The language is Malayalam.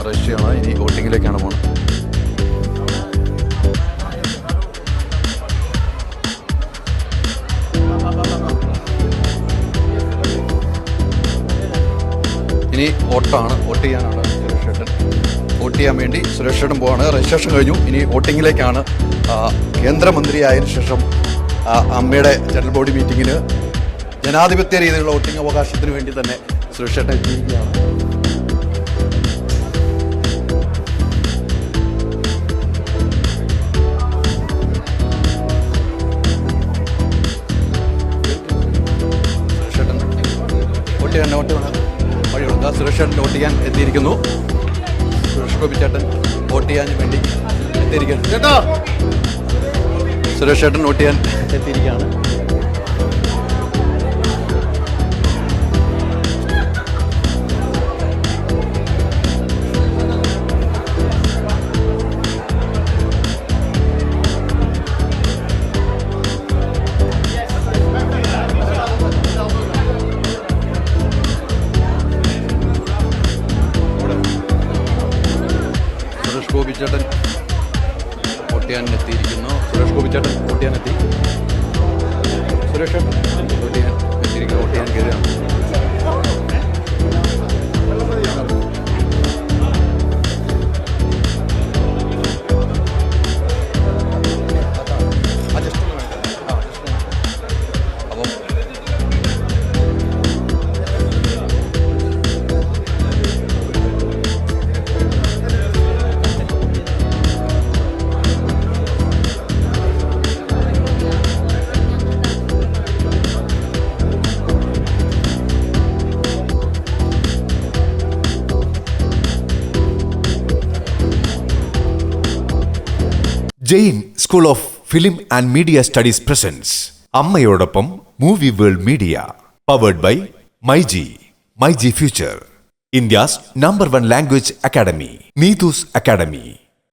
റഷ്യയാണ്. ഇനി വോട്ടിങ്ങിലേക്കാണ് പോകുന്നത്. ഇനി വോട്ടാണ്. വോട്ട് ചെയ്യാനാണ് സുരേഷ് ഏട്ടൻ. വോട്ട് ചെയ്യാൻ വേണ്ടി സുരേഷ് ഏട്ടൻ പോവാണ്. രജിസ്ട്രേഷൻ കഴിഞ്ഞു. ഇനി വോട്ടിങ്ങിലേക്കാണ്. കേന്ദ്രമന്ത്രിയായതിനു ശേഷം അമ്മയുടെ ജനറൽ ബോഡി മീറ്റിങ്ങിന് ജനാധിപത്യ രീതിയിലുള്ള വോട്ടിംഗ് അവകാശത്തിന് വേണ്ടി തന്നെ സുരേഷ് ഏട്ടൻ എത്തിയിരിക്കുകയാണ്. വഴി കൊടുക്കുക. സുരേഷ് ചേട്ടൻ വോട്ട് ചെയ്യാൻ എത്തിയിരിക്കുന്നു. സുരേഷ് ഗോപി ചേട്ടൻ വോട്ട് ചെയ്യാൻ വേണ്ടി എത്തിയിരിക്കുന്നു. സുരേഷ് ചേട്ടൻ വോട്ട് ചെയ്യാൻ എത്തിയിരിക്കുകയാണ്. സുരേഷ് ഗോപി ചേട്ടൻ വോട്ട് ചെയ്യാൻ എത്തിയിരിക്കുന്നു. സുരേഷ് ഗോപി ചേട്ടൻ വോട്ട് ചെയ്യാൻ എത്തി. സുരേഷ് ചേട്ടൻ വോട്ട് ചെയ്യാൻ എത്തിയിരിക്കുന്നു. വോട്ട് ചെയ്യാൻ കയറുകയാണ്. അപ്പം Jain school of film and media studies presents അമ്മയോടൊപ്പം movie world media powered by MyG future India's #1 language academy Neethu's academy.